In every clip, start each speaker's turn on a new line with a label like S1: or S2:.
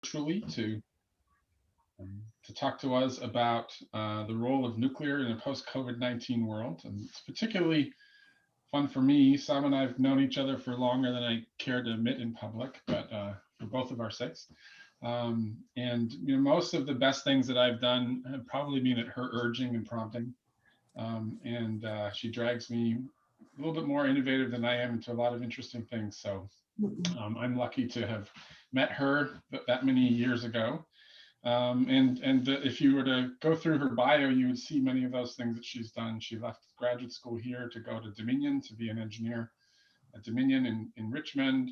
S1: virtually to talk to us about the role of nuclear in a post-COVID-19 world. And it's particularly fun for me. Sam and I have known each other for longer than I care to admit in public, but for both of our sakes. And most of the best things that I've done have probably been at her urging and prompting. And she drags me a little bit more innovative than I am into a lot of interesting things. So I'm lucky to have met her that many years ago. And if you were to go through her bio, you would see many of those things that she's done. She left graduate school here to go to Dominion to be an engineer at Dominion in Richmond.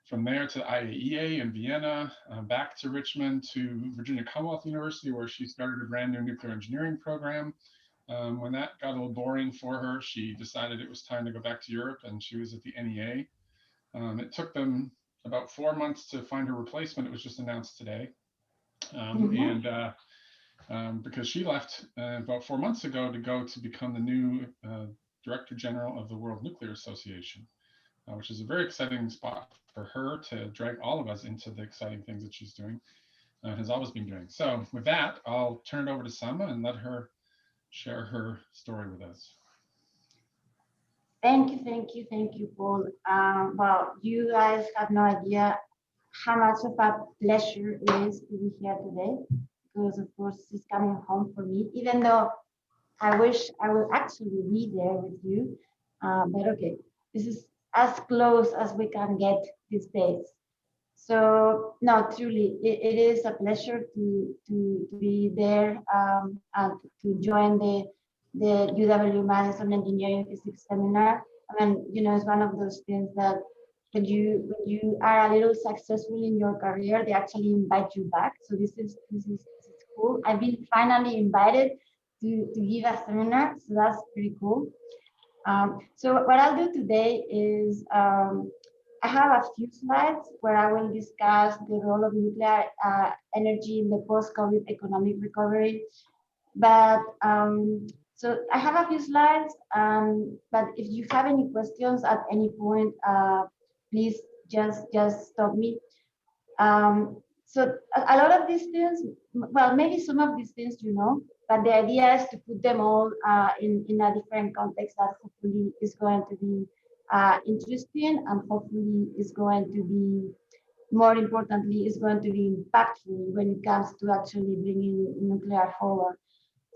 S1: From there to IAEA in Vienna, back to Richmond to Virginia Commonwealth University, where she started a brand new nuclear engineering program. When that got a little boring for her, she decided it was time to go back to Europe, and she was at the NEA. It took them about 4 months to find her replacement. It was just announced today.
S2: Mhm.
S1: And because she left about 4 months ago to go to become the new Director General of the World Nuclear Association, which is a very exciting spot for her to drag all of us into the exciting things that she's doing and has always been doing. So, with that, I'll turn it over to Sama and let her share her story with us.
S2: Thank you, Paul. Well, you guys have no idea how much of a pleasure it is to be here today, because of course it's coming home for me, even though I wish I would actually be there with you. But okay, this is as close as we can get these days. So no, truly, it is a pleasure to be there and to join the UW Madison Engineering Physics Seminar. I mean, it's one of those things that when you are a little successful in your career, they actually invite you back. So this is cool. I've been finally invited to give a seminar, so that's pretty cool. So what I'll do today is I have a few slides where I will discuss the role of nuclear energy in the post-COVID economic recovery. But so I have a few slides, but if you have any questions at any point, please just stop me. So a lot of these things, well, maybe some of these things but the idea is to put them all in a different context that hopefully is going to be interesting, and hopefully is going to be, more importantly, is going to be impactful when it comes to actually bringing nuclear forward.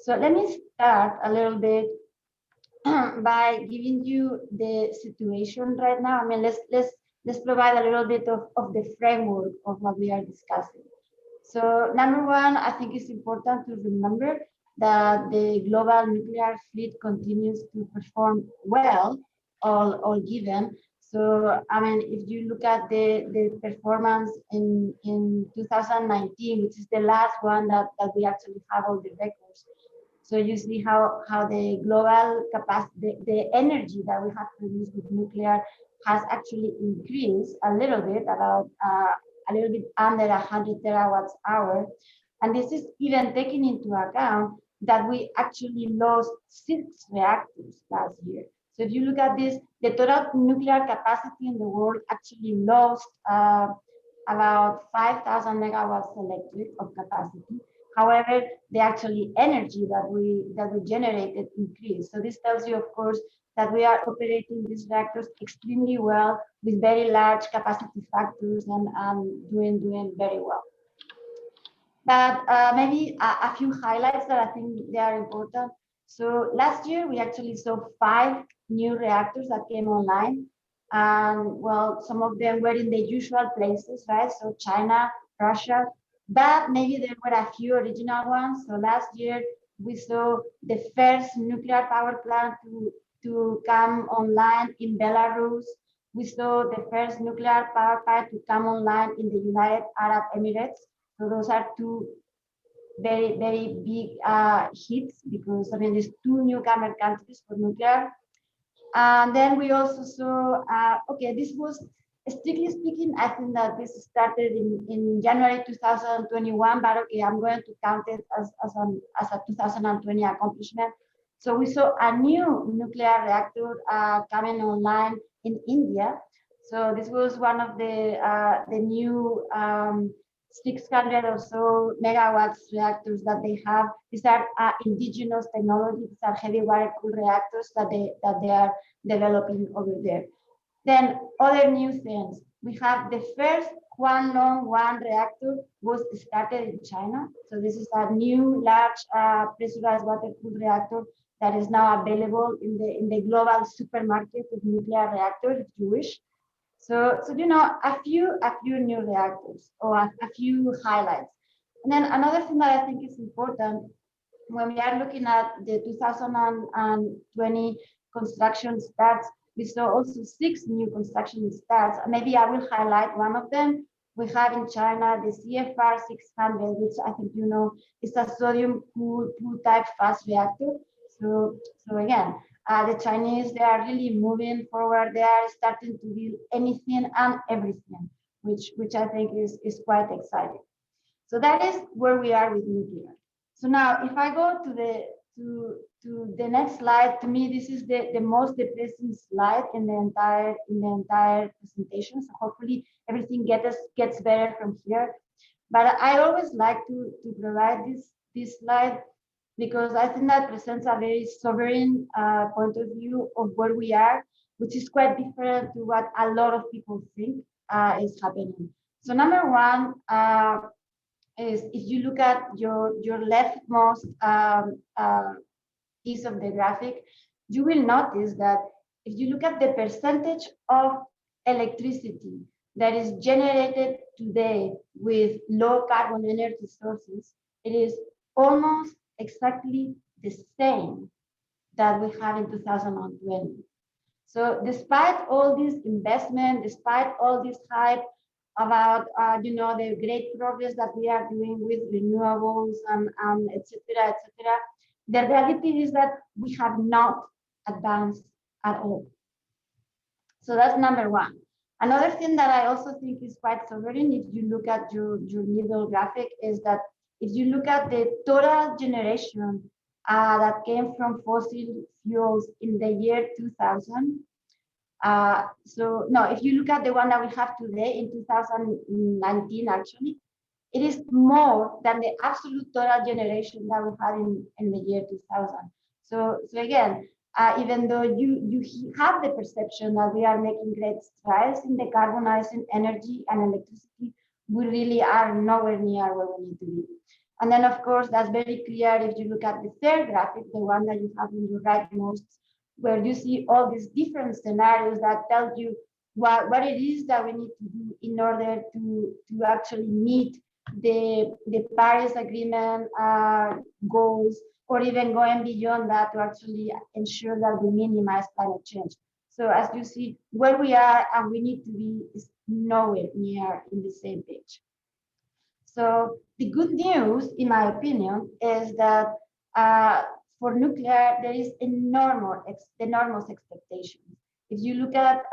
S2: So let me start a little bit by giving you the situation right now. I mean, let's provide a little bit of the framework of what we are discussing. So number one, I think it's important to remember that the global nuclear fleet continues to perform well, all given. So I mean, if you look at the performance in 2019, which is the last one that we actually have all the records. So you see how the global capacity, the energy that we have produced with nuclear has actually increased a little bit, about a little bit under 100 terawatts hour. And this is even taking into account that we actually lost 6 reactors last year. So if you look at this, the total nuclear capacity in the world actually lost about 5,000 megawatts electric of capacity. However, the actually energy that we generated increased. So this tells you, of course, that we are operating these reactors extremely well with very large capacity factors and doing very well. But maybe a few highlights that I think they are important. So last year we actually saw 5 new reactors that came online, and well, some of them were in the usual places, right? So China, Russia, but maybe there were a few original ones. So last year we saw the first nuclear power plant to come online in Belarus. We saw the first nuclear power plant to come online in the United Arab Emirates. So those are two very big hits, because I mean there's 2 newcomer countries for nuclear. And then we also saw, okay, this was, strictly speaking, I think that this started in January 2021, but okay, I'm going to count it as a 2020 accomplishment. So we saw a new nuclear reactor coming online in India. So this was one of the new 600 or so megawatts reactors that they have. These are indigenous technology. These are heavy water cooled reactors that they are developing over there. Then other new things. We have the first Quanlong 1 reactor was started in China. So this is a new large pressurized water cooled reactor that is now available in the global supermarket of nuclear reactors, if you wish. So you know, a few new reactors or a few highlights. And then another thing that I think is important when we are looking at the 2020 construction starts, we saw also 6 new construction starts. Maybe I will highlight one of them. We have in China the CFR 600, which I think you know is a sodium cooled type fast reactor. So again, the Chinese, they are really moving forward. They are starting to build anything and everything, which I think is quite exciting. So that is where we are with nuclear. So now, if I go to the next slide, to me this is the most depressing slide in the entire presentation. So hopefully everything gets better from here. But I always like to provide this slide because I think that presents a very sovereign point of view of where we are, which is quite different to what a lot of people think is happening. So number one, is if you look at your leftmost piece of the graphic, you will notice that if you look at the percentage of electricity that is generated today with low carbon energy sources, it is almost exactly the same that we had in 2020. So despite all this investment, despite all this hype, about you know, the great progress that we are doing with renewables and etc. etc. The reality is that we have not advanced at all. So that's number one. Another thing that I also think is quite sovereign, if you look at your middle graphic, is that if you look at the total generation that came from fossil fuels in the year 2000, so no, if you look at the one that we have today in 2019, actually, it is more than the absolute total generation that we had in the year 2000. So again, even though you have the perception that we are making great strides in decarbonizing energy and electricity, we really are nowhere near where we need to be. And then, of course, that's very clear if you look at the third graphic, the one that you have in your rightmost, where you see all these different scenarios that tell you what it is that we need to do in order to actually meet the Paris Agreement goals, or even going beyond that to actually ensure that we minimize climate change. So as you see, where we are and we need to be is nowhere near in the same page. So the good news, in my opinion, is that for nuclear, there is enormous expectations. If you look at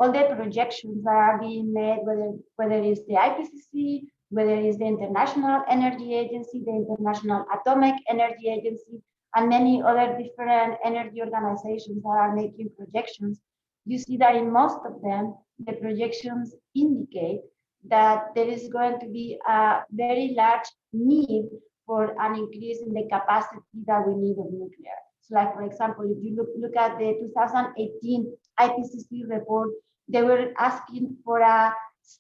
S2: all the projections that are being made, whether it's the IPCC, whether it's the International Energy Agency, the International Atomic Energy Agency, and many other different energy organizations that are making projections, you see that in most of them, the projections indicate that there is going to be a very large need for an increase in the capacity that we need of nuclear. So like, for example, if you look at the 2018 IPCC report, they were asking for a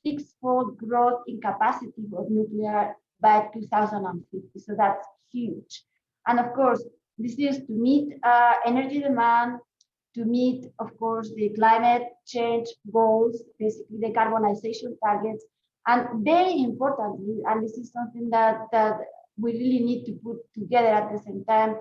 S2: 6-fold growth in capacity of nuclear by 2050. So that's huge. And of course, this is to meet energy demand, to meet, of course, the climate change goals, basically the decarbonization targets, and very importantly, and this is something that we really need to put together at the same time,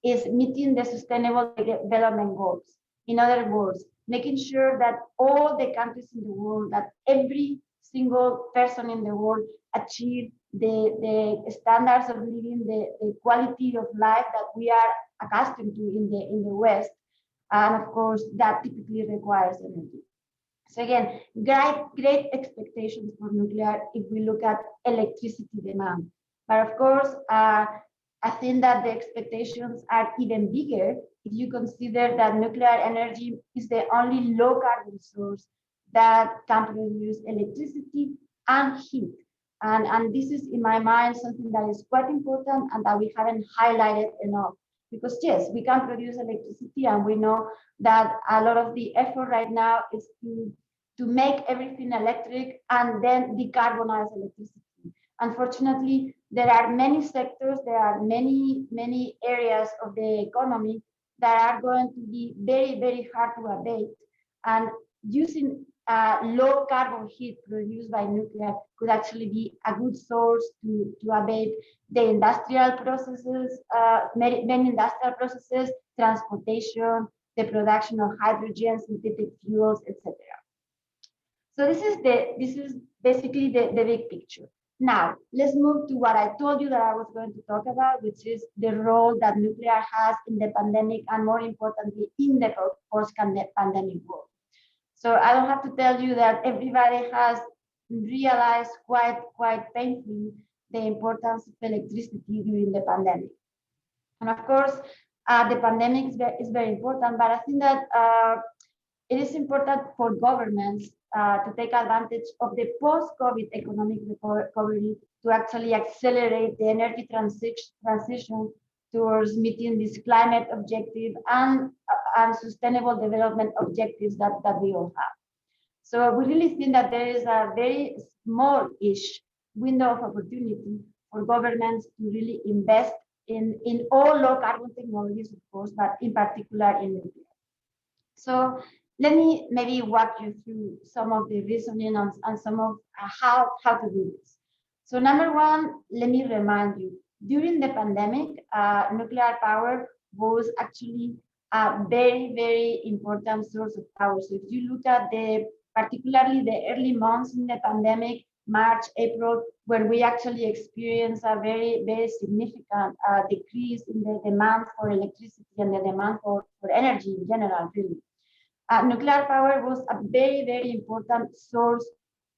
S2: is meeting the sustainable development goals. In other words, making sure that all the countries in the world, that every single person in the world achieve the standards of living, the quality of life that we are accustomed to in the West. And of course, that typically requires energy. So again, great expectations for nuclear if we look at electricity demand. But of course, I think that the expectations are even bigger if you consider that nuclear energy is the only low carbon source that can produce electricity and heat. And this is, in my mind, something that is quite important and that we haven't highlighted enough. Because yes, we can produce electricity, and we know that a lot of the effort right now is to make everything electric and then decarbonize electricity. Unfortunately, there are many sectors, there are many areas of the economy that are going to be very hard to abate. And using low carbon heat produced by nuclear could actually be a good source to abate the industrial processes, many industrial processes, transportation, the production of hydrogen, synthetic fuels, etc. So this is basically the big picture. Now, let's move to what I told you that I was going to talk about, which is the role that nuclear has in the pandemic, and more importantly, in the post-pandemic world. So I don't have to tell you that everybody has realized quite painfully the importance of electricity during the pandemic. And of course, the pandemic is very important, but I think that it is important for governments to take advantage of the post-COVID economic recovery to actually accelerate the energy transition towards meeting this climate objective and sustainable development objectives that we all have. So we really think that there is a very small-ish window of opportunity for governments to really invest in all low carbon technologies, of course, but in particular in nuclear. So let me maybe walk you through some of the reasoning and some of how to do this. So number one, let me remind you, during the pandemic, nuclear power was actually a very important source of power. So if you look at particularly the early months in the pandemic, March, April, where we actually experienced a very significant decrease in the demand for electricity and the demand for energy in general, really. Nuclear power was a very important source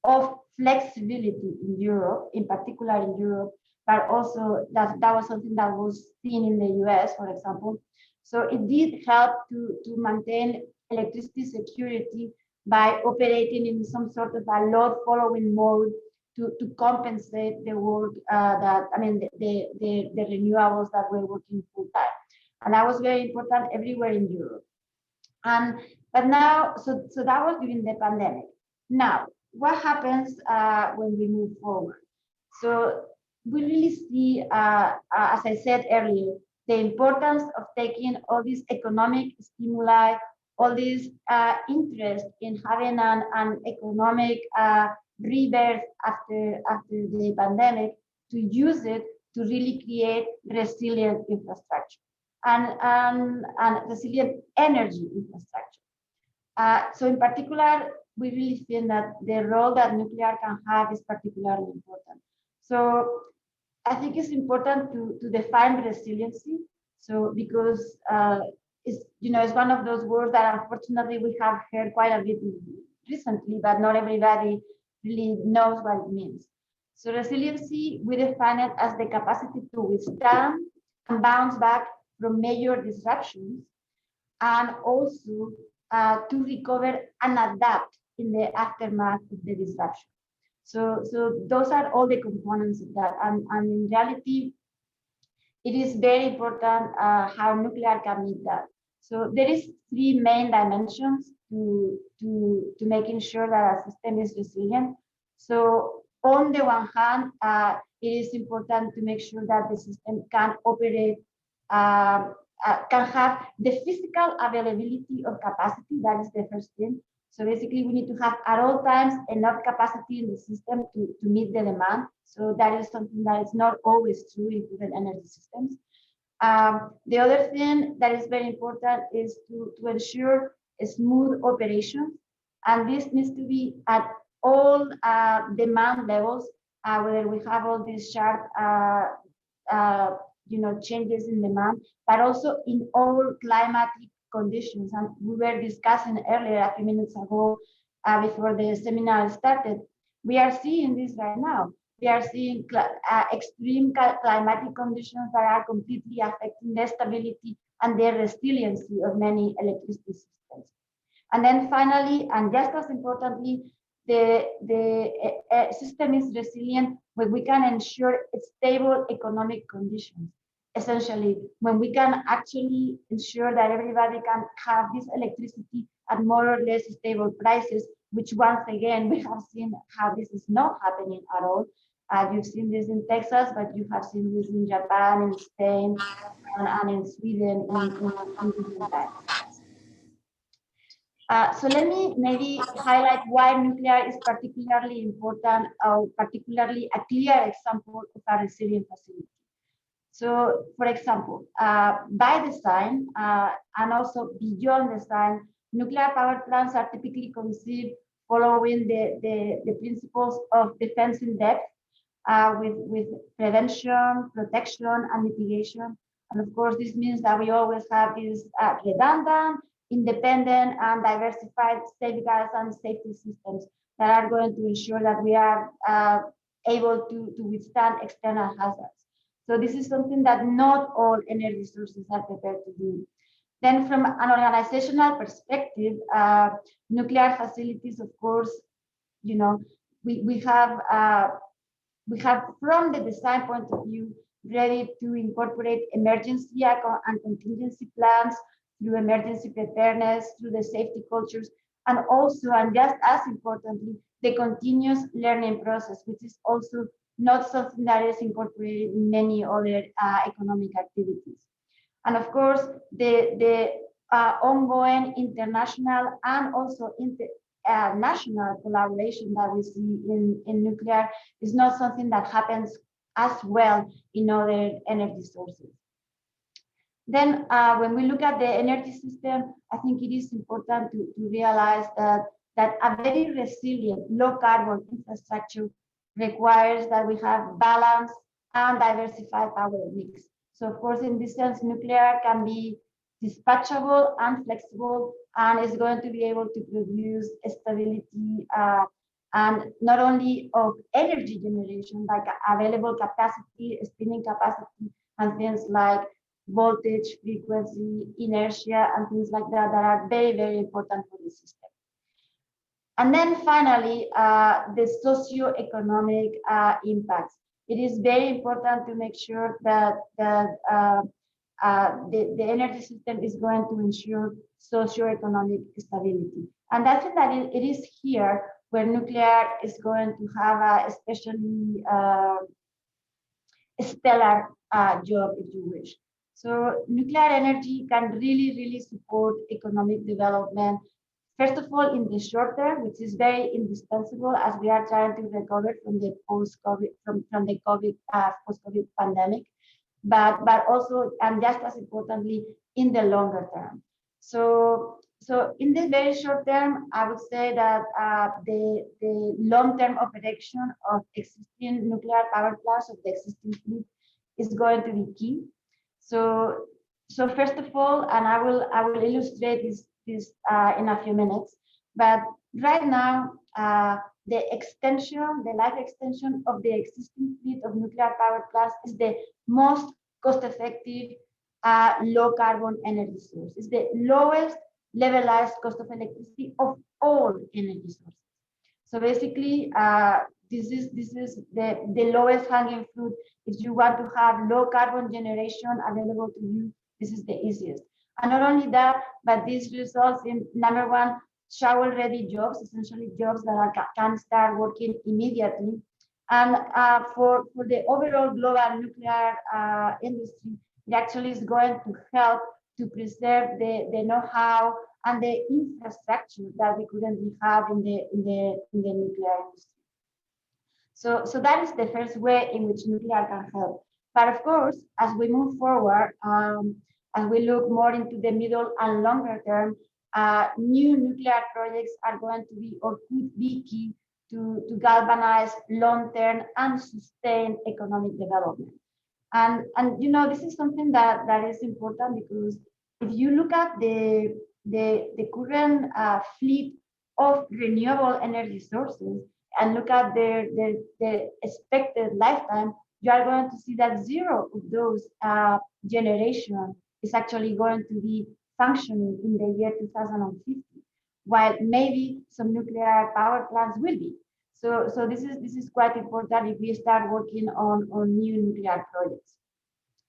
S2: of flexibility in Europe, in particular in Europe, but also that was something that was seen in the US, for example. So it did help to maintain electricity security by operating in some sort of a load following mode to compensate the work the renewables that were working full time. And that was very important everywhere in Europe. But now, so that was during the pandemic. Now, what happens when we move forward? So we really see, as I said earlier, the importance of taking all these economic stimuli, all this interest in having an economic rebirth after the pandemic, to use it to really create resilient infrastructure and resilient energy infrastructure. So in particular, we really think that the role that nuclear can have is particularly important. So I think it's important to define resiliency. So because it's one of those words that unfortunately we have heard quite a bit recently, but not everybody really knows what it means. So resiliency, we define it as the capacity to withstand and bounce back from major disruptions, and also to recover and adapt in the aftermath of the disruption. So those are all the components of that. And in reality, it is very important how nuclear can meet that. So there is three main dimensions to making sure that a system is resilient. So on the one hand, it is important to make sure that the system can operate, can have the physical availability of capacity. That is the first thing. So basically, we need to have at all times enough capacity in the system to meet the demand. So that is something that is not always true in different energy systems. The other thing that is very important is to ensure a smooth operation. And this needs to be at all demand levels, whether we have all these sharp changes in demand, but also in all climatic conditions. And we were discussing earlier, a few minutes ago, before the seminar started, we are seeing this right now. We are seeing extreme climatic conditions that are completely affecting the stability and the resiliency of many electricity systems. And then finally, and just as importantly, the system is resilient when we can ensure stable economic conditions. Essentially, when we can actually ensure that everybody can have this electricity at more or less stable prices, which once again, we have seen how this is not happening at all. You've seen this in Texas, but you have seen this in Japan, in Spain, and in Sweden in different times. So let me maybe highlight why nuclear is particularly important, or particularly a clear example of a resilient facility. So, for example, by design and also beyond design, nuclear power plants are typically conceived following the principles of defense in depth, with prevention, protection, and mitigation. And of course, this means that we always have these redundant, independent, and diversified safeguards and safety systems that are going to ensure that we are able to withstand external hazards. So this is something that not all energy sources are prepared to do. Then from an organizational perspective, nuclear facilities, of course, you know, we have from the design point of view, ready to incorporate emergency and contingency plans through emergency preparedness, through the safety cultures, and also, and just as importantly, the continuous learning process, which is also not something that is incorporated in many other economic activities. And of course, the ongoing international and also national collaboration that we see in nuclear is not something that happens as well in other energy sources. Then when we look at the energy system, I think it is important to realize that a very resilient, low carbon infrastructure requires that we have balanced and diversified power mix. So of course, in this sense, nuclear can be dispatchable and flexible, and is going to be able to produce stability and not only of energy generation, like available capacity, spinning capacity, and things like voltage, frequency, inertia, and things like that that are very, very important for the system. And then finally, the socio-economic impacts. It is very important to make sure that the energy system is going to ensure socio-economic stability. And I think that it is here where nuclear is going to have a especially stellar job, if you wish. So nuclear energy can really, really support economic development. First of all, in the short term, which is very indispensable as we are trying to recover from the post-COVID, from the COVID post-COVID pandemic, but also, and just as importantly, in the longer term. So in the very short term, I would say that the long-term operation of existing nuclear power plants, of the existing fleet, is going to be key. So first of all, and I will illustrate this in a few minutes, but right now, the life extension of the existing fleet of nuclear power plants is the most cost-effective low carbon energy source. It's the lowest levelized cost of electricity of all energy sources. So basically, this is the lowest hanging fruit. If you want to have low carbon generation available to you, this is the easiest. And not only that, but this results in, number one, shovel-ready jobs, essentially jobs that can start working immediately. And for the overall global nuclear industry, it actually is going to help to preserve the know-how and the infrastructure that we currently have in the nuclear industry. So that is the first way in which nuclear can help. But of course, as we move forward, as we look more into the middle and longer term, new nuclear projects are going to be or could be key to galvanize long-term and sustained economic development. And you know, this is something that is important, because if you look at the current fleet of renewable energy sources and look at their expected lifetime, you are going to see that zero of those generation is actually going to be functioning in the year 2050, while maybe some nuclear power plants will be. So this is quite important if we start working on new nuclear projects.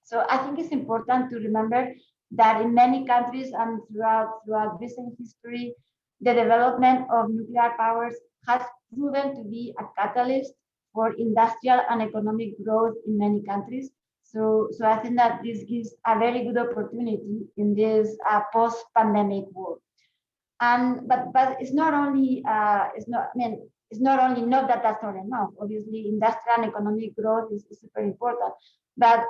S2: So I think it's important to remember that in many countries and throughout recent history, the development of nuclear powers has proven to be a catalyst for industrial and economic growth in many countries. So I think that this gives a very good opportunity in this post-pandemic world. And but it's not only it's not only not that that's not enough. Obviously, industrial and economic growth is super important, but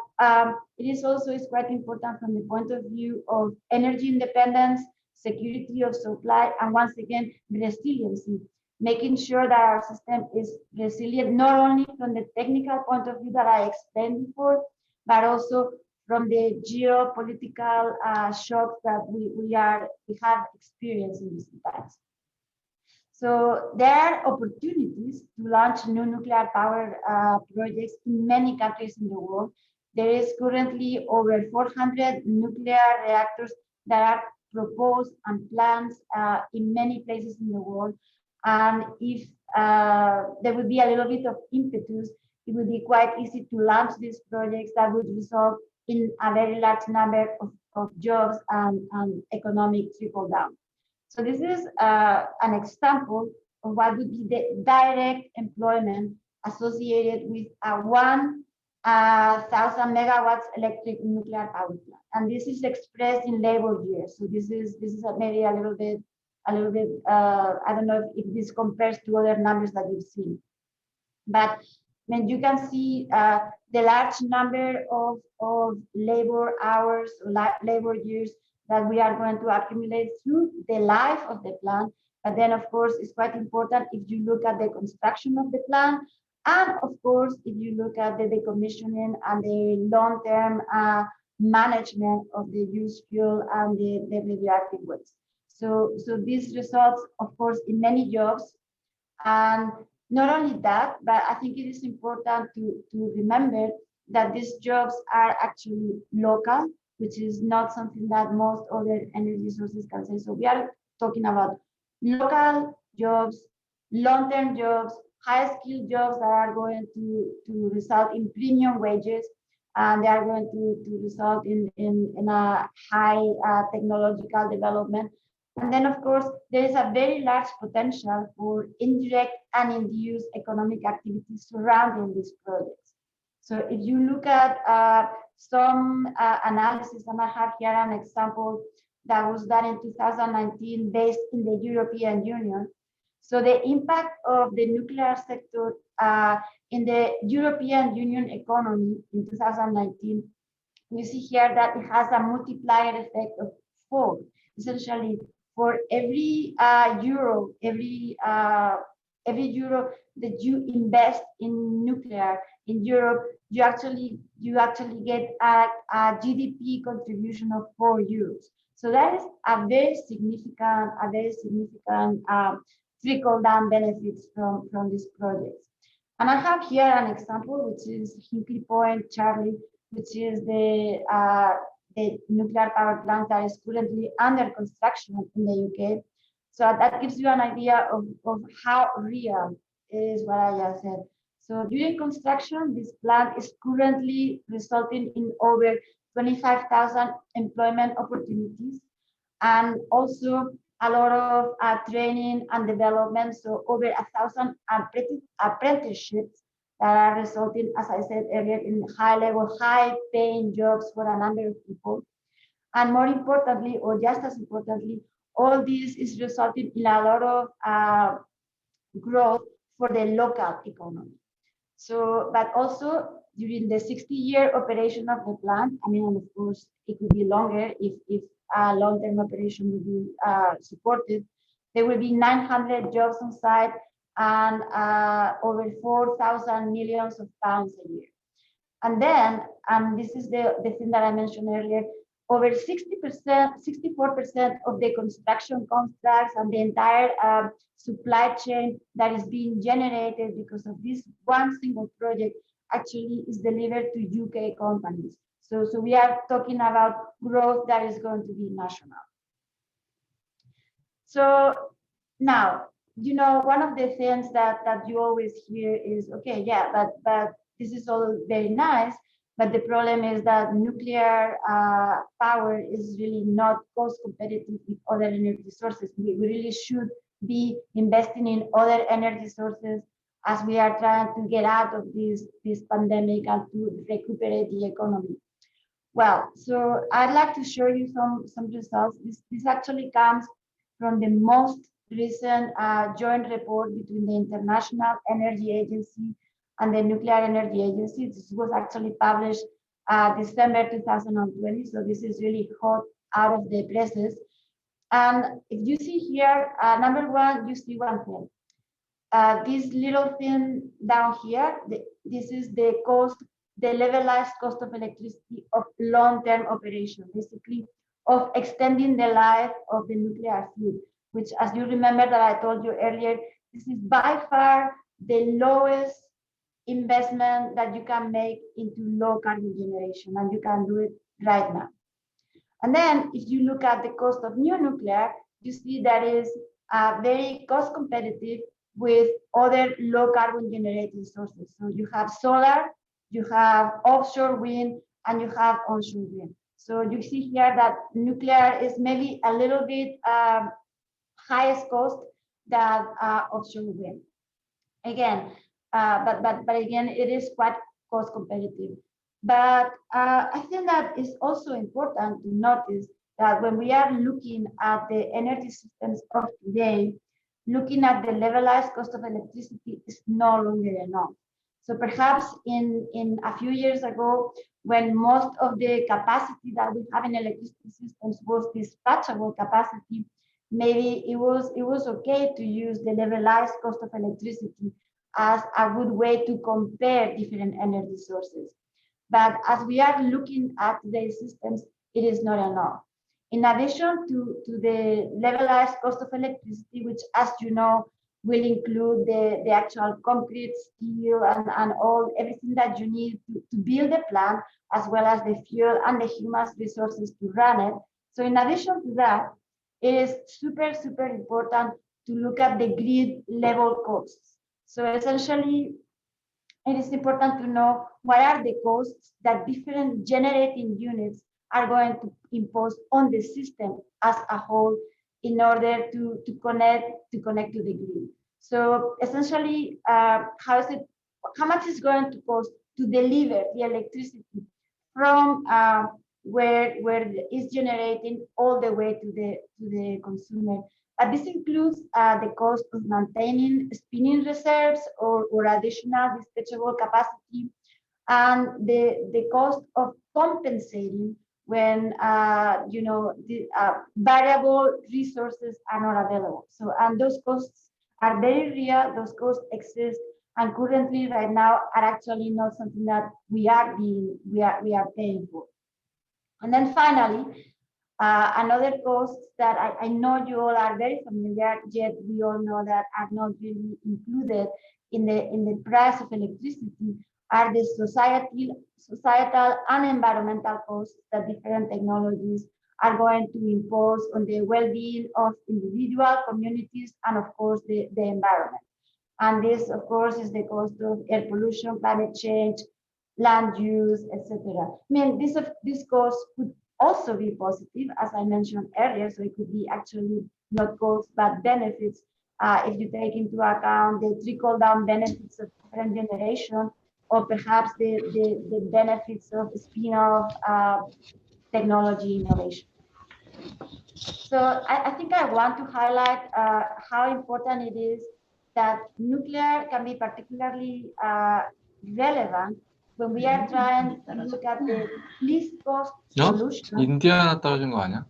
S2: it is also is quite important from the point of view of energy independence, security of supply, and once again resiliency, making sure that our system is resilient not only from the technical point of view that I explained before, but also from the geopolitical shocks that we have experienced in recent times. So there are opportunities to launch new nuclear power projects in many countries in the world. There is currently over 400 nuclear reactors that are proposed and planned in many places in the world. And if there would be a little bit of impetus, it would be quite easy to launch these projects that would result in a very large number of jobs and economic trickle down. So this is an example of what would be the direct employment associated with a 1,000 megawatts electric nuclear power plant, and this is expressed in labor years. So this is maybe a little bit. I don't know if this compares to other numbers that you've seen, but when you can see the large number of labor hours or labor years that we are going to accumulate through the life of the plant. But then, of course, it's quite important if you look at the construction of the plant, and of course, if you look at the decommissioning and the long-term management of the used fuel and the radioactive waste. So this results, of course, in many jobs. And not only that, but I think it is important to remember that these jobs are actually local, which is not something that most other energy sources can say. So we are talking about local jobs, long-term jobs, high-skilled jobs that are going to result in premium wages, and they are going to result in a high technological development. And then, of course, there is a very large potential for indirect and induced economic activities surrounding these projects. So if you look at some analysis, and I have here an example that was done in 2019 based in the European Union. So the impact of the nuclear sector in the European Union economy in 2019, you see here that it has a multiplier effect of 4. Essentially, for every euro, every euro that you invest in nuclear in Europe, you actually get a GDP contribution of 4 euros. So that is a very significant trickle down benefits from these projects. And I have here an example, which is Hinkley Point, Charlie, which is the nuclear power plant that is currently under construction in the UK. So that gives you an idea of how real is what I just said. So during construction, this plant is currently resulting in over 25,000 employment opportunities, and also a lot of training and development. So over 1,000 apprenticeships that are resulting, as I said earlier, in high-level, high-paying jobs for a number of people. And more importantly, or just as importantly, all this is resulting in a lot of growth for the local economy. So, but also during the 60-year operation of the plant, I mean, and of course, it could be longer if a long-term operation would be supported, there will be 900 jobs on site and over 4,000 millions of pounds a year. And then, and this is the thing that I mentioned earlier, over 60%, 64% of the construction contracts and the entire supply chain that is being generated because of this one single project actually is delivered to UK companies. So we are talking about growth that is going to be national. So now, one of the things that you always hear is, okay, yeah, but this is all very nice, but the problem is that nuclear power is really not cost competitive with other energy sources. We really should be investing in other energy sources as we are trying to get out of this pandemic and to recuperate the economy. Well, so I'd like to show you some results. This actually comes from the most recent joint report between the International Energy Agency and the Nuclear Energy Agency. This was actually published December 2020, so this is really hot out of the presses. And if you see here, number one, you see one thing. This little thing down here, this is the cost, the levelized cost of electricity of long-term operation, basically of extending the life of the nuclear fleet, which, as you remember that I told you earlier, this is by far the lowest investment that you can make into low carbon generation, and you can do it right now. And then if you look at the cost of new nuclear, you see that is very cost competitive with other low carbon generating sources. So you have solar, you have offshore wind, and you have onshore wind. So you see here that nuclear is maybe a little bit highest cost than offshore wind. Again, but again, it is quite cost competitive. But I think that it's also important to notice that when we are looking at the energy systems of today, looking at the levelized cost of electricity is no longer enough. So perhaps in a few years ago, when most of the capacity that we have in electricity systems was dispatchable capacity, maybe it was okay to use the levelized cost of electricity as a good way to compare different energy sources. But as we are looking at today's systems, it is not enough. In addition to the levelized cost of electricity, which, as you know, will include the actual concrete, steel, and everything that you need to build the plant, as well as the fuel and the human resources to run it. So in addition to that, it is super, super important to look at the grid level costs. So essentially, it is important to know what are the costs that different generating units are going to impose on the system as a whole in order to connect to the grid. So essentially, how much is going to cost to deliver the electricity from where it's generating all the way to the consumer. This includes the cost of maintaining spinning reserves or additional dispatchable capacity, and the cost of compensating when the variable resources are not available. So, and those costs are very real. Those costs exist, and currently, right now, are actually not something that we are paying for. And then finally, another costs that I know you all are very familiar, yet we all know that are not really included in the price of electricity, are the societal and environmental costs that different technologies are going to impose on the well-being of individual communities and, of course, the environment. And this, of course, is the cost of air pollution, climate change, land use, etc. I mean, this cost could also be positive, as I mentioned earlier. So it could be actually not costs but benefits if you take into account the trickle-down benefits of different generation, or perhaps the benefits of spin-off technology innovation. So I think I want to highlight how important it is that nuclear can be particularly relevant when we are trying to look at the least cost solution
S3: 인디아나 떨어진 거 아니야?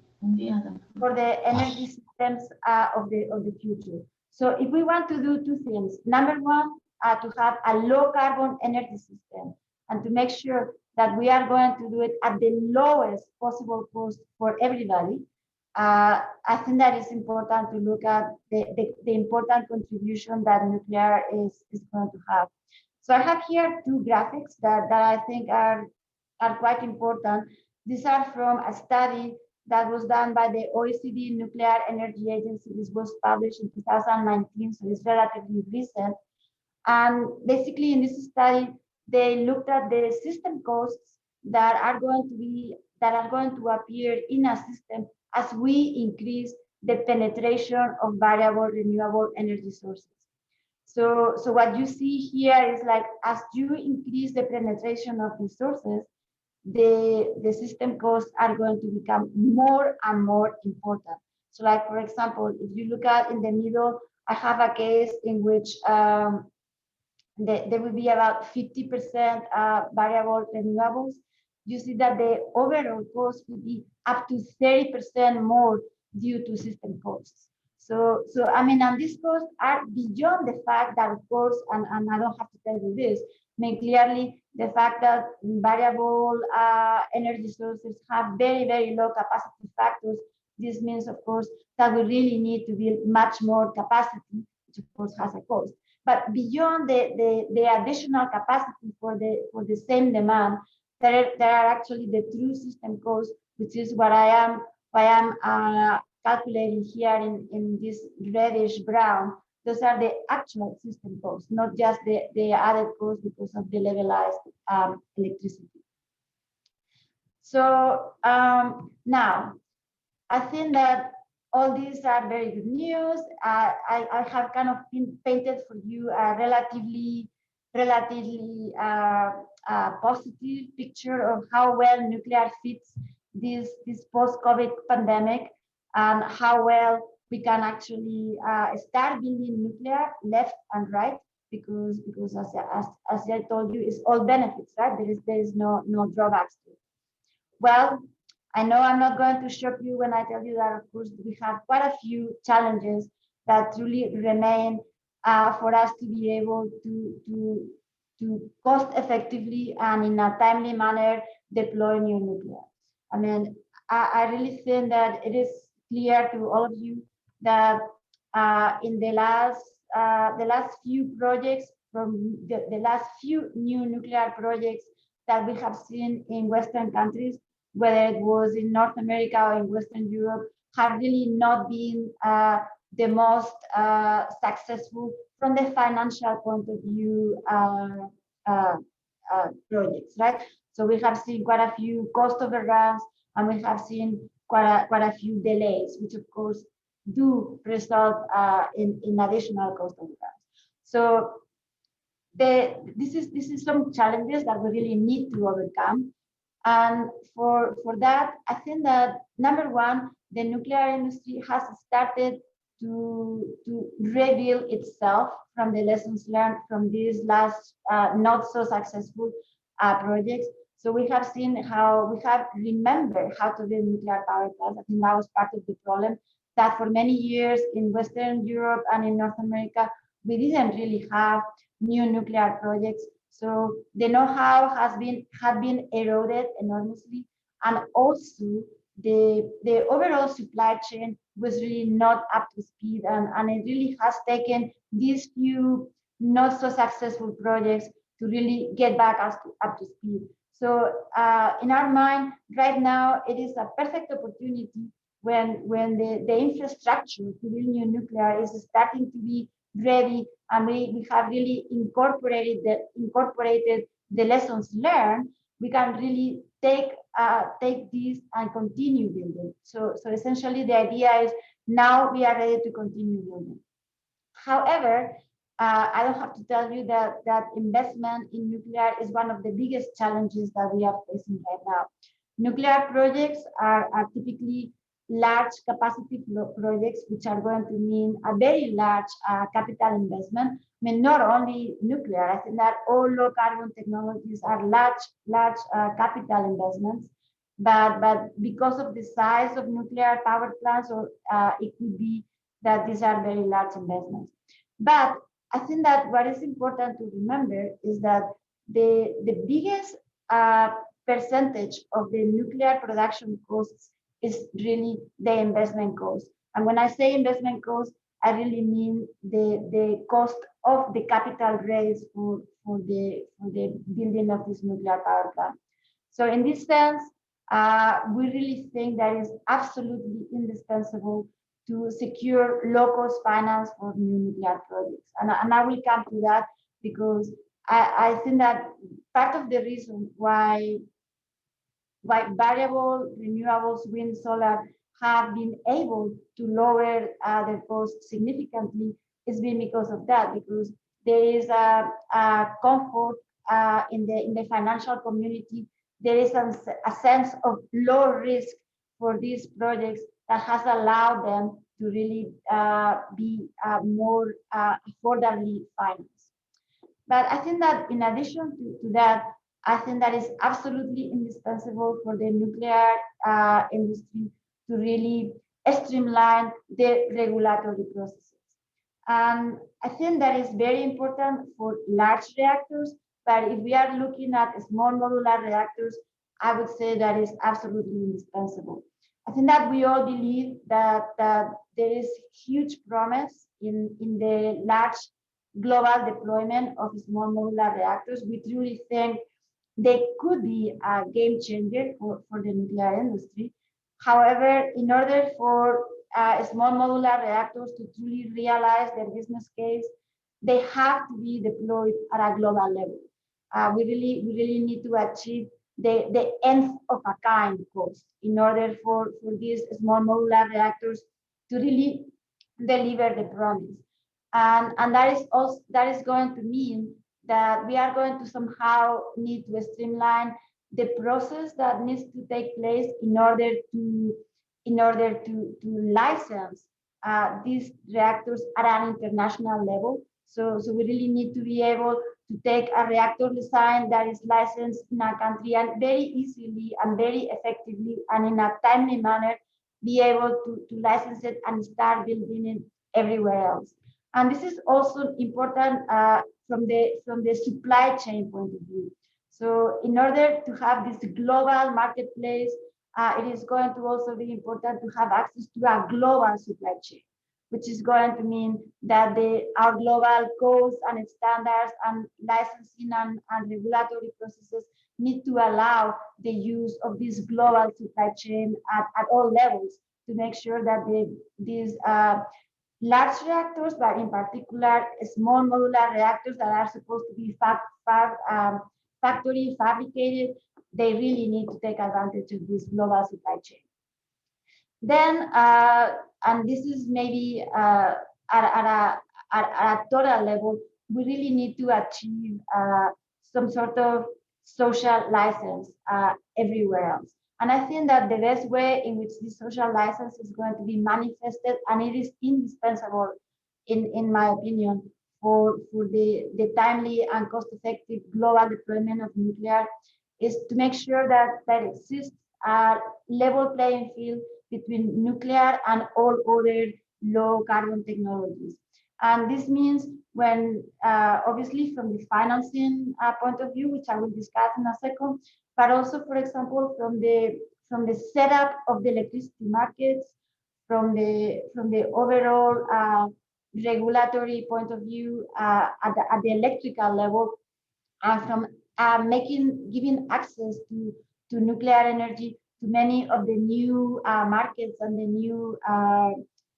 S2: for the energy systems of the future. So if we want to do two things, number one, to have a low carbon energy system and to make sure that we are going to do it at the lowest possible cost for everybody, I think that it's important to look at the important contribution that nuclear is going to have. So I have here two graphics that I think are quite important. These are from a study that was done by the OECD Nuclear Energy Agency. This was published in 2019, so it's relatively recent. And basically in this study, they looked at the system costs that are going to appear in a system as we increase the penetration of variable renewable energy sources. So what you see here is like, as you increase the penetration of resources, the system costs are going to become more and more important. So like, for example, if you look at in the middle, I have a case in which there will be about 50% variable renewables. You see that the overall cost will be up to 30% more due to system costs. So I mean, and these costs are beyond the fact that, of course, and I don't have to tell you this, I mean, clearly the fact that variable energy sources have very, very low capacity factors. This means, of course, that we really need to build much more capacity, which of course has a cost. But beyond the additional capacity for the same demand, there are actually the true system costs, which is what I am calculating here in this reddish brown. Those are the actual system costs, not just the added cost because of the levelized electricity. So now, I think that all these are very good news. I have kind of painted for you a relatively positive picture of how well nuclear fits this post-COVID pandemic, and how well we can actually start building nuclear left and right, because as I told you, it's all benefits, right? There is no drawbacks to it. Well, I know I'm not going to shock you when I tell you that, of course, we have quite a few challenges that truly remain for us to be able to cost effectively and in a timely manner deploy new nuclear. I mean, I really think that it is clear to all of you that in the last few projects, from the last few new nuclear projects that we have seen in Western countries, whether it was in North America or in Western Europe, have really not been the most successful from the financial point of view projects, right? So we have seen quite a few cost overruns, and we have seen quite a few delays, which of course do result in additional cost overruns. So this is some challenges that we really need to overcome. And for that, I think that number one, the nuclear industry has started to reveal itself from the lessons learned from these last not so successful projects. So we have seen how we have remembered how to build nuclear power plants. I think that was part of the problem, that for many years in Western Europe and in North America, we didn't really have new nuclear projects. So the know-how have been eroded enormously, and also the overall supply chain was really not up to speed, and it really has taken these few not so successful projects to really get back up to speed. So in our mind, right now, it is a perfect opportunity when the infrastructure to build new nuclear is starting to be ready, and we have really incorporated the lessons learned. We can really take these and continue building. So essentially, the idea is now we are ready to continue building. However, I don't have to tell you that investment in nuclear is one of the biggest challenges that we are facing right now. Nuclear projects are typically large capacity projects, which are going to mean a very large capital investment. I mean, not only nuclear, I think that all low carbon technologies are large capital investments, but because of the size of nuclear power plants, or it could be that these are very large investments. But I think that what is important to remember is that the biggest percentage of the nuclear production costs is really the investment cost. And when I say investment cost, I really mean the cost of the capital raised for the building of this nuclear power plant. So in this sense, we really think that is absolutely indispensable to secure low-cost finance for new nuclear projects. And I will come to that because I think that part of the reason why variable renewables, wind, solar, have been able to lower their costs significantly is been because of that, because there is a comfort in the financial community. There is a sense of low risk for these projects that has allowed them to really be more affordably financed. But I think that in addition to that, I think that is absolutely indispensable for the nuclear industry to really streamline the regulatory processes. And I think that is very important for large reactors, but if we are looking at small modular reactors, I would say that is absolutely indispensable. I think that we all believe that there is huge promise in the large global deployment of small modular reactors. We truly think they could be a game changer for the nuclear industry. However, in order for small modular reactors to truly realize their business case, they have to be deployed at a global level. We really need to achieve the nth of a kind cost in order for these small modular reactors to really deliver the promise. And that is going to mean that we are going to somehow need to streamline the process that needs to take place in order to license these reactors at an international level. So we really need to be able to take a reactor design that is licensed in a country and very easily and very effectively and in a timely manner be able to license it and start building it everywhere else. And this is also important from the supply chain point of view. So in order to have this global marketplace, it is going to also be important to have access to a global supply chain, which is going to mean that our global codes and standards and licensing and regulatory processes need to allow the use of this global supply chain at all levels to make sure that these large reactors, but in particular small modular reactors that are supposed to be factory fabricated, they really need to take advantage of this global supply chain. Then, and this is maybe at a total level, we really need to achieve some sort of social license everywhere else. And I think that the best way in which this social license is going to be manifested, and it is indispensable, in my opinion, for the timely and cost-effective global deployment of nuclear, is to make sure that exists a level playing field between nuclear and all other low carbon technologies. And this means when, obviously from the financing point of view, which I will discuss in a second, but also, for example, from the setup of the electricity markets, from the overall regulatory point of view at the electrical level, and from giving access to nuclear energy to many of the new markets and the new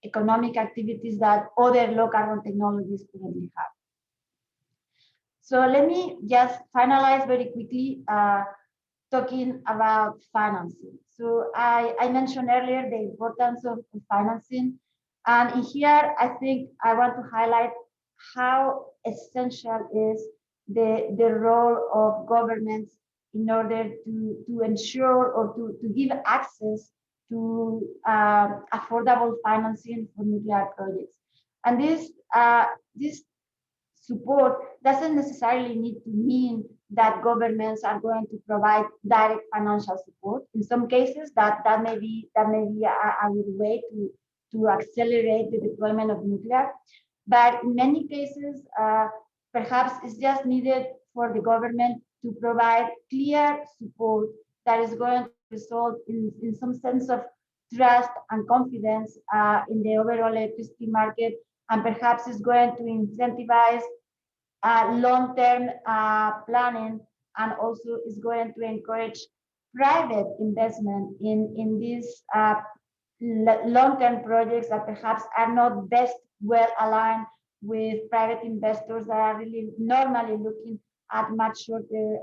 S2: economic activities that other low carbon technologies currently have. So let me just finalize very quickly talking about financing. So I mentioned earlier the importance of financing. And in here, I think I want to highlight how essential is the role of governments in order to ensure or to give access to affordable financing for nuclear projects. And this support doesn't necessarily need to mean that governments are going to provide direct financial support. In some cases, that may be a good way to accelerate the deployment of nuclear. But in many cases, perhaps it's just needed for the government to provide clear support that is going to result in some sense of trust and confidence in the overall electricity market, and perhaps is going to incentivize long-term planning, and also is going to encourage private investment in these long-term projects that perhaps are not best well aligned with private investors that are really normally looking at much shorter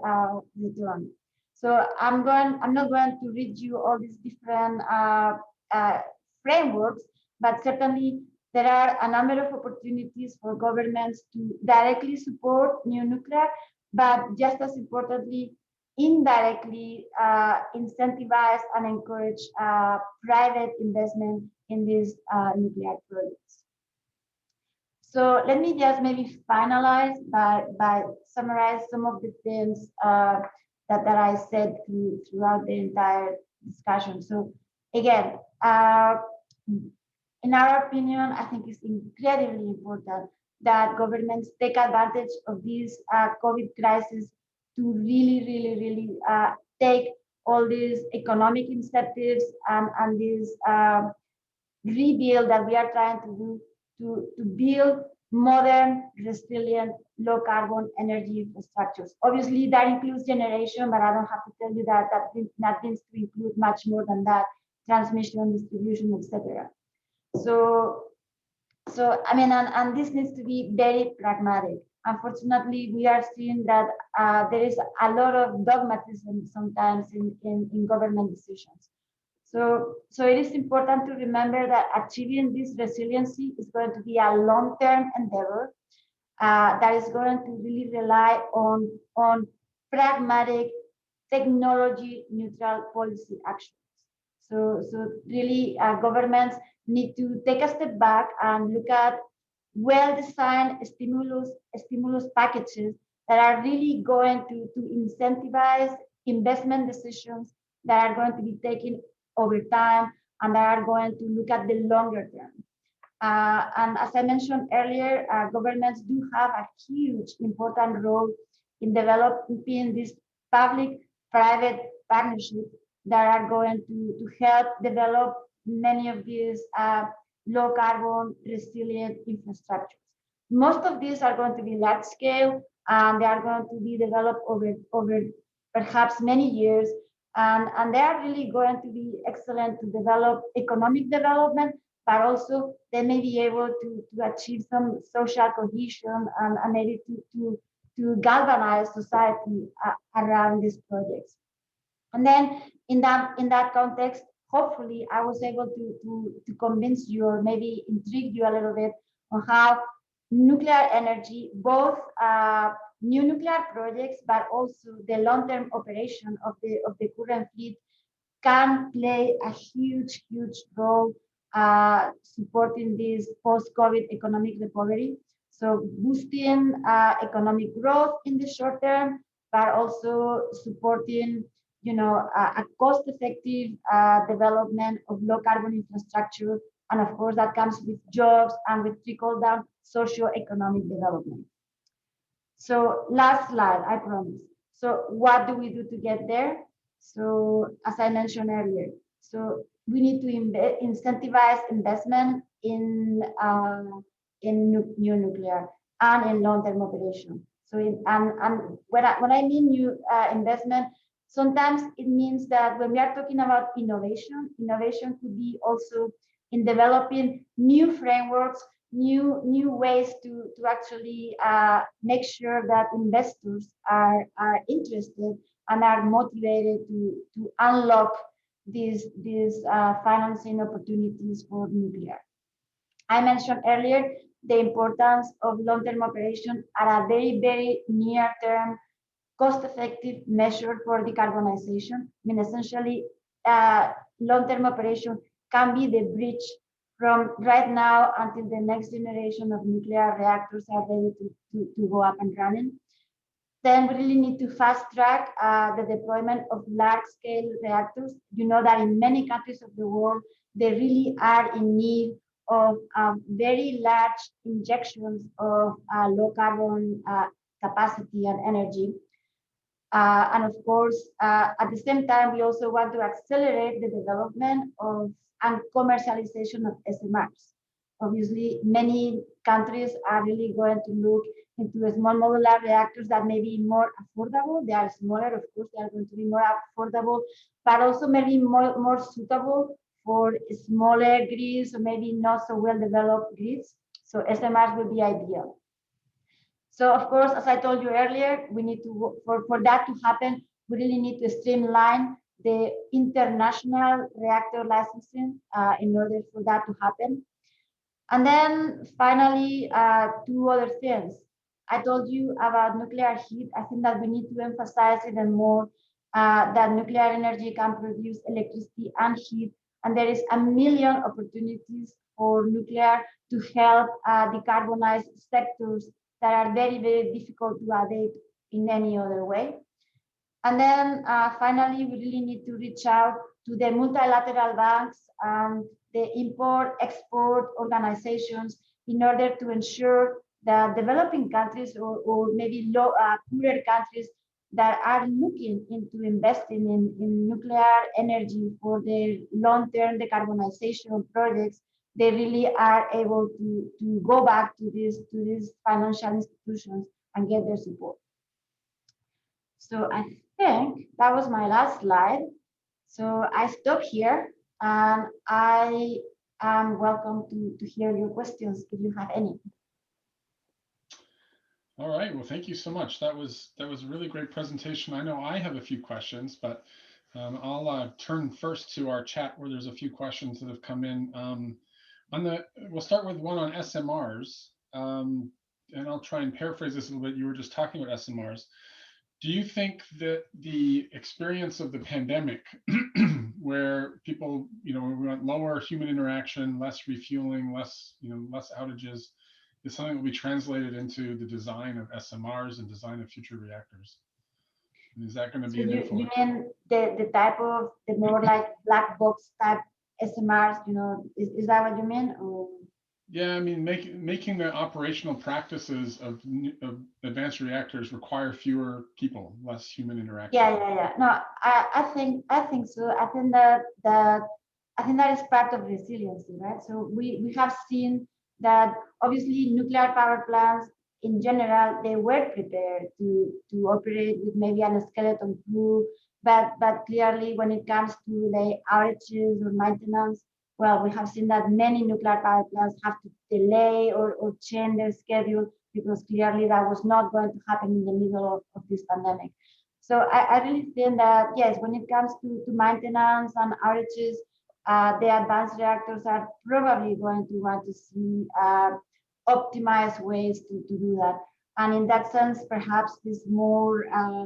S2: return. So I'm not going to read you all these different uh, frameworks, but certainly there are a number of opportunities for governments to directly support new nuclear, but just as importantly, indirectly incentivize and encourage private investment in these nuclear projects. So let me just maybe finalize by summarize some of the themes that I said throughout the entire discussion. So again, in our opinion, I think it's incredibly important that governments take advantage of this COVID crisis to really take all these economic incentives and this rebuild that we are trying to do to build modern, resilient, low carbon energy infrastructures. Obviously, that includes generation, but I don't have to tell you that needs to include much more than that: transmission, distribution, etc. So I mean, and this needs to be very pragmatic. Unfortunately, we are seeing that there is a lot of dogmatism sometimes in government decisions. So it is important to remember that achieving this resiliency is going to be a long-term endeavor that is going to really rely on pragmatic, technology-neutral policy actions. So really, governments need to take a step back and look at well-designed stimulus packages that are really going to incentivize investment decisions that are going to be taken over time and that are going to look at the longer term. And as I mentioned earlier, governments do have a huge important role in developing these public-private partnerships that are going to help develop many of these low carbon resilient infrastructures. Most of these are going to be large scale and they are going to be developed over perhaps many years. And they are really going to be excellent to develop economic development, but also they may be able to achieve some social cohesion and maybe to galvanize society around these projects. And then in that context, hopefully I was able to convince you or maybe intrigue you a little bit on how nuclear energy, both new nuclear projects, but also the long-term operation of the current fleet can play a huge role supporting this post-COVID economic recovery. So boosting economic growth in the short term, but also supporting, a cost-effective development of low-carbon infrastructure, and of course that comes with jobs and with trickle-down socio-economic development. So last slide, I promise. So what do we do to get there? So as I mentioned earlier, so we need to incentivize investment in new nuclear and in long-term operation. So and when I mean new investment, sometimes it means that when we are talking about innovation could be also in developing new frameworks, new ways to actually make sure that investors are interested and are motivated to unlock these financing opportunities for nuclear. I mentioned earlier the importance of long-term operation at a very near-term, cost-effective measure for decarbonization. I mean, essentially, long-term operation can be the bridge from right now until the next generation of nuclear reactors are ready to go up and running. Then we really need to fast track the deployment of large-scale reactors. You know that in many countries of the world, they really are in need of very large injections of low-carbon capacity and energy. And of course, at the same time, we also want to accelerate the development of and commercialization of SMRs. Obviously, many countries are really going to look into small modular reactors that may be more affordable. They are smaller, of course, they are going to be more affordable, but also maybe more suitable for smaller grids or maybe not so well developed grids. So SMRs will be ideal. So of course, as I told you earlier, we need to, for that to happen, we really need to streamline the international reactor licensing in order for that to happen. And then finally, two other things. I told you about nuclear heat. I think that we need to emphasize even more that nuclear energy can produce electricity and heat. And there is a million opportunities for nuclear to help decarbonize sectors that are very, very difficult to abate in any other way. And then finally, we really need to reach out to the multilateral banks and the import-export organizations in order to ensure that developing countries or maybe poorer countries that are looking into investing in nuclear energy for their long-term decarbonization projects, they really are able to go back to these financial institutions and get their support. So I think that was my last slide. So I stop here and I am welcome to hear your questions if you have any.
S1: All right, well, thank you so much. That was a really great presentation. I know I have a few questions, but I'll turn first to our chat where there's a few questions that have come in. We'll start with one on SMRs, and I'll try and paraphrase this a little bit. You were just talking about SMRs. Do you think that the experience of the pandemic, where people, we want lower human interaction, less refueling, less outages, is something that will be translated into the design of SMRs and design of future reactors? And is that going to be an influence?
S2: You mean the type of the more like black box type SMRs? Is that what you mean? Or?
S1: Yeah, I mean, making the operational practices of advanced reactors require fewer people, less human interaction.
S2: Yeah. No, I think so. I think that is part of resiliency, right? So we have seen that obviously nuclear power plants in general, they were prepared to operate with maybe a skeleton crew, but clearly when it comes to the outages or maintenance, well, we have seen that many nuclear power plants have to delay or change their schedule because clearly that was not going to happen in the middle of this pandemic. So I really think that, yes, when it comes to maintenance and outages, the advanced reactors are probably going to want to see optimized ways to do that. And in that sense, perhaps this more, I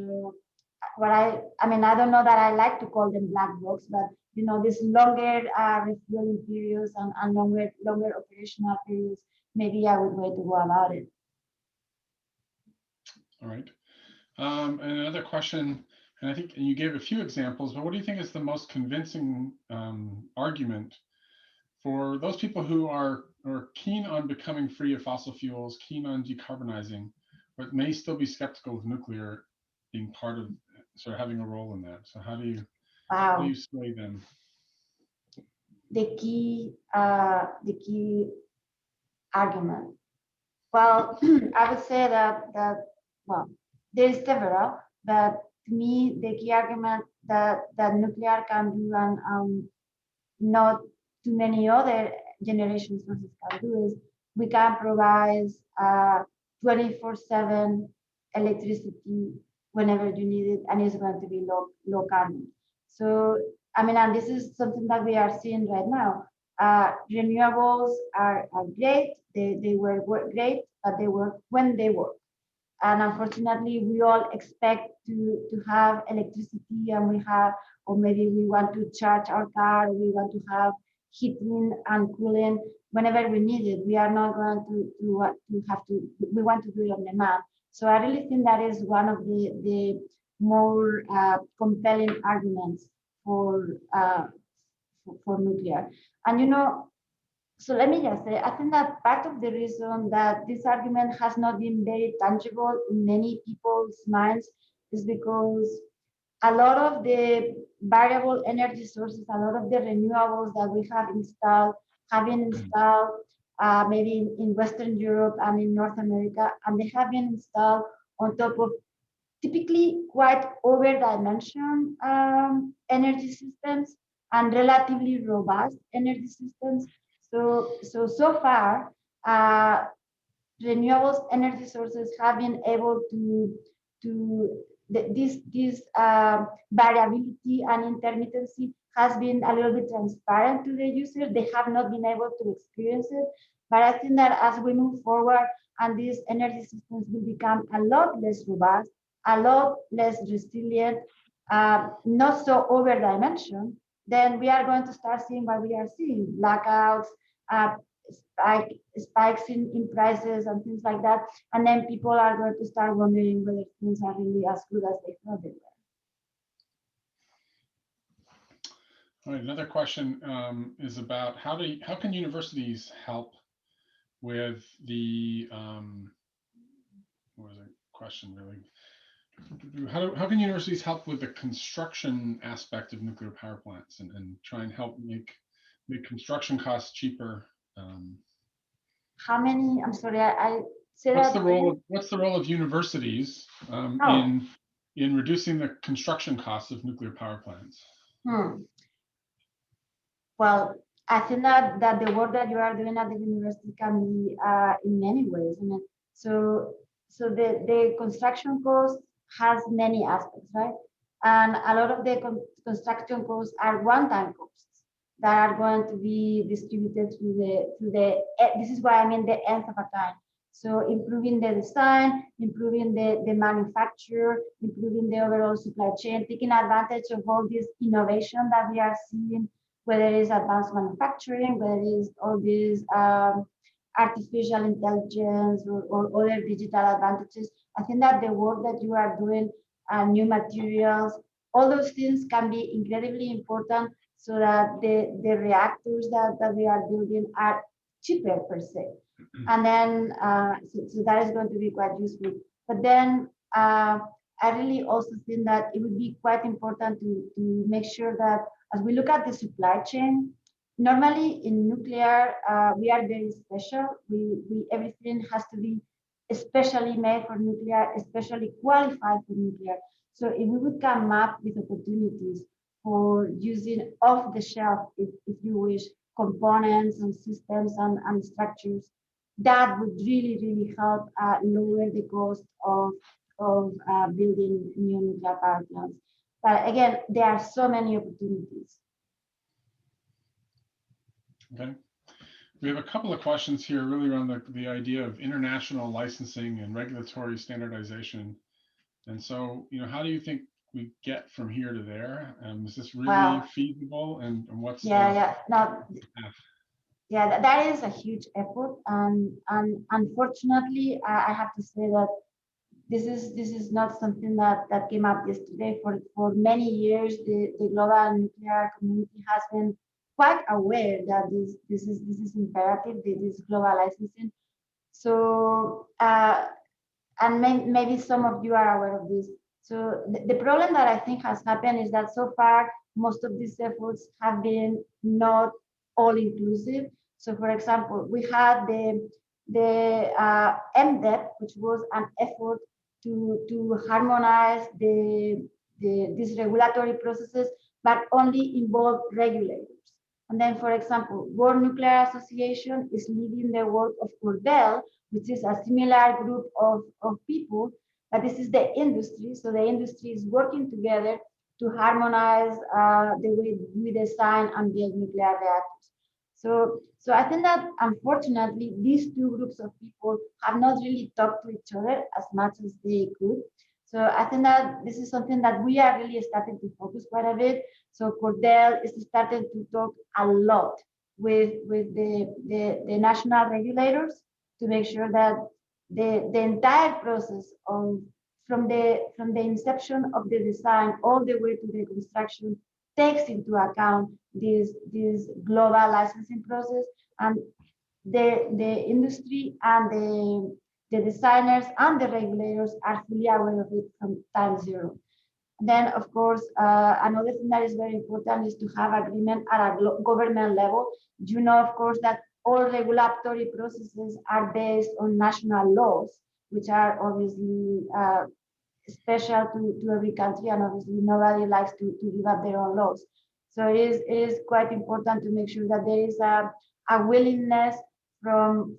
S2: don't know that I like to call them black box, but this longer refueling periods and longer operational periods, maybe a good way to go about it.
S1: All right. And another question, and I think you gave a few examples, but what do you think is the most convincing argument for those people who are keen on becoming free of fossil fuels, keen on decarbonizing, but may still be skeptical of nuclear being part of, sort of having a role in that? So how do you sway them?
S2: The key argument. Well, I would say that well, there's several, but to me, the key argument that nuclear can do and not too many other generation sources can do is we can provide 24/7 electricity whenever you need it, and it's going to be low carbon. So, and this is something that we are seeing right now. Renewables are great. They work great, but they work when they work. And unfortunately, we all expect to have electricity, and or maybe we want to charge our car, or we want to have heating and cooling whenever we need it. We are not going to have to. We want to do it on demand. So I really think that is one of the more compelling arguments for nuclear. And so let me just say, I think that part of the reason that this argument has not been very tangible in many people's minds is because a lot of the variable energy sources, a lot of the renewables that we have been installed maybe in Western Europe and in North America, and they have been installed on top of typically quite over-dimensioned energy systems and relatively robust energy systems. So far, renewables energy sources have been able to this variability and intermittency has been a little bit transparent to the user. They have not been able to experience it, but I think that as we move forward and these energy systems will become a lot less robust, a lot less resilient, not so over-dimensioned, then we are going to start seeing what we are seeing: blackouts, uh, spikes in prices and things like that. And then people are going to start wondering whether things are really as good as they thought they were.
S1: All right, another question is about how can universities help with the what was the question really? How can universities help with the construction aspect of nuclear power plants and try and help make construction costs cheaper?
S2: How many? I'm sorry, I say
S1: what's
S2: that.
S1: The role of universities in reducing the construction costs of nuclear power plants?
S2: Well, I think that the work that you are doing at the university can be in many ways. I mean, so the construction cost has many aspects, right? And a lot of the construction costs are one-time costs that are going to be distributed through the this is why I mean the nth of a kind. So improving the design, improving the manufacture, improving the overall supply chain, taking advantage of all this innovation that we are seeing, whether it is advanced manufacturing, whether it is all these artificial intelligence or other digital advantages. I think that the work that you are doing, new materials, all those things can be incredibly important so that the reactors that we are building are cheaper per se. And then, so that is going to be quite useful. But then I really also think that it would be quite important to make sure that as we look at the supply chain, normally in nuclear, we are very special. Everything has to be especially made for nuclear, especially qualified for nuclear. So if we would come up with opportunities for using off the shelf, if you wish, components and systems and structures, that would really help lower the cost of building new nuclear power plants. But again, there are so many opportunities.
S1: Okay. We have a couple of questions here really around the idea of international licensing and regulatory standardization. And so, how do you think we get from here to there? Is this really feasible? And what's
S2: that is a huge effort. And unfortunately, I have to say that this is not something that came up yesterday. For many years, the global nuclear community has been quite aware that this is imperative, this global licensing. So and maybe some of you are aware of this. So the problem that I think has happened is that so far most of these efforts have been not all inclusive. So for example, we had the MDEP, which was an effort to harmonize these regulatory processes, but only involve regulators. And then, for example, World Nuclear Association is leading the work of CORDEL, which is a similar group of people, but this is the industry. So the industry is working together to harmonize the way we design and build nuclear reactors. So I think that unfortunately, these two groups of people have not really talked to each other as much as they could. So I think that this is something that we are really starting to focus quite a bit. So CORDEL is starting to talk a lot with the national regulators to make sure that the entire process of from the inception of the design all the way to the construction takes into account this global licensing process, and the industry and the designers and the regulators are fully aware of it from time zero. Then, of course, another thing that is very important is to have agreement at a government level. You know, of course, that all regulatory processes are based on national laws, which are obviously special to every country, and obviously nobody likes to give up their own laws. So it is quite important to make sure that there is a willingness from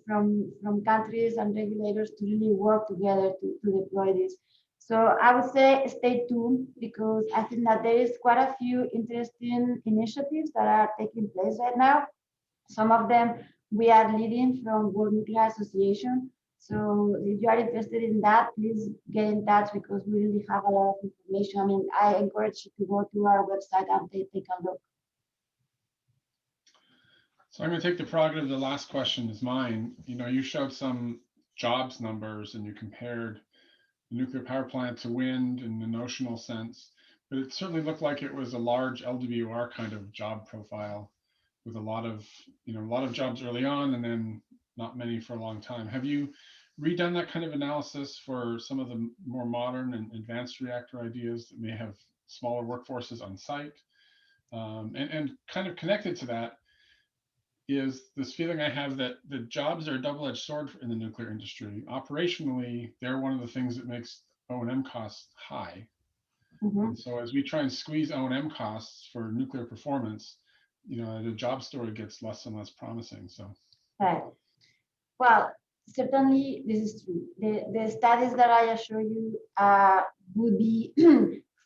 S2: countries and regulators to really work together to deploy this. So I would say stay tuned, because I think that there is quite a few interesting initiatives that are taking place right now. Some of them we are leading from World Nuclear Association. So if you are interested in that, please get in touch, because we really have a lot of information. I mean, I encourage you to go to our website and take a look.
S1: So I'm going to take the prerogative. The last question is mine. You showed some jobs numbers and you compared the nuclear power plant to wind in the notional sense, but it certainly looked like it was a large LWR kind of job profile with a lot of jobs early on and then not many for a long time. Have you redone that kind of analysis for some of the more modern and advanced reactor ideas that may have smaller workforces on site? And kind of connected to that is this feeling I have that the jobs are a double-edged sword in the nuclear industry. Operationally, they're one of the things that makes O&M costs high.
S2: Mm-hmm.
S1: And so as we try and squeeze O&M costs for nuclear performance, the job story gets less and less promising. So,
S2: right. Well, certainly this is true. The studies that I assure you would be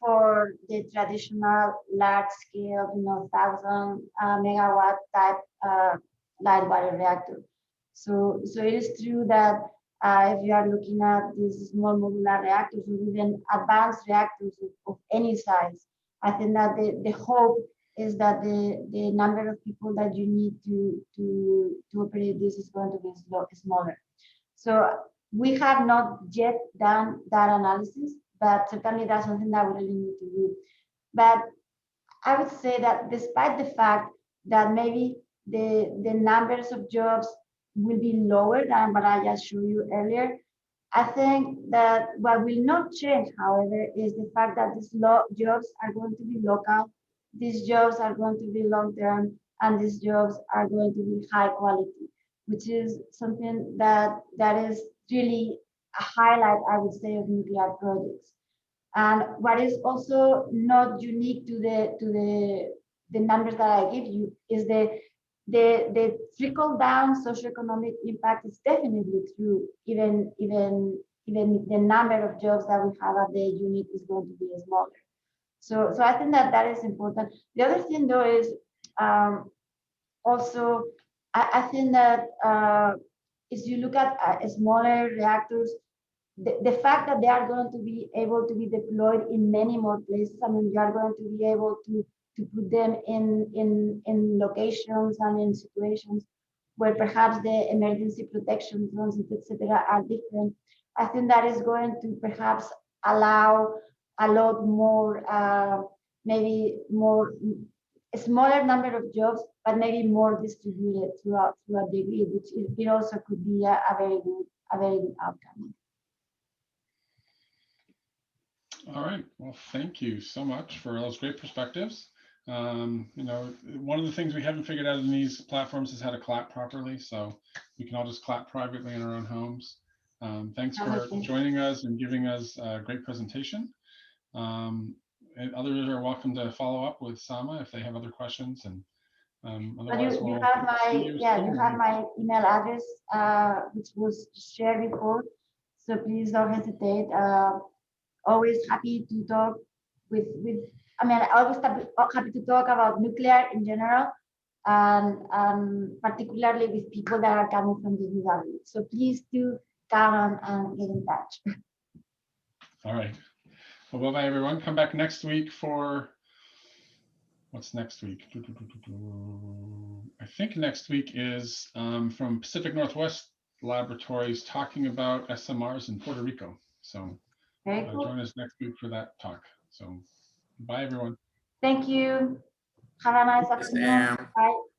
S2: for the traditional large scale, 1,000 megawatt type light water reactor. So it is true that if you are looking at these small modular reactors or even advanced reactors of any size, I think that the hope is that the number of people that you need to operate this is going to be smaller. So we have not yet done that analysis, but certainly that's something that we really need to do. But I would say that despite the fact that maybe the numbers of jobs will be lower than what I just showed you earlier, I think that what will not change, however, is the fact that these jobs are going to be local, these jobs are going to be long-term, and these jobs are going to be high quality, which is something that is really a highlight, I would say, of nuclear projects. And what is also not unique to the numbers that I give you is the trickle down socioeconomic impact is definitely true. Even the number of jobs that we have at the unit is going to be smaller. So I think that is important. The other thing though is also I think that if you look at smaller reactors, the fact that they are going to be able to be deployed in many more places, I mean, you are going to be able to put them in locations and in situations where perhaps the emergency protection zones, etc., are different. I think that is going to perhaps allow a lot more, maybe more, a smaller number of jobs, but maybe more distributed throughout the grid, which it also could be a very good outcome.
S1: All right. Well, thank you so much for those great perspectives. One of the things we haven't figured out in these platforms is how to clap properly. So we can all just clap privately in our own homes. Thanks for joining us and giving us a great presentation. And others are welcome to follow up with Sama if they have other questions. And otherwise,
S2: you have my email address, which was shared before. So please don't hesitate. Always happy to talk with always happy to talk about nuclear in general, and particularly with people that are coming from the UW. So please do come and get in touch.
S1: All right. Well, bye-bye, everyone. Come back next week for, what's next week? I think next week is from Pacific Northwest Laboratories talking about SMRs in Puerto Rico. So cool. Join us next week for that talk. So bye, everyone.
S2: Thank you. Have a nice afternoon. Bye.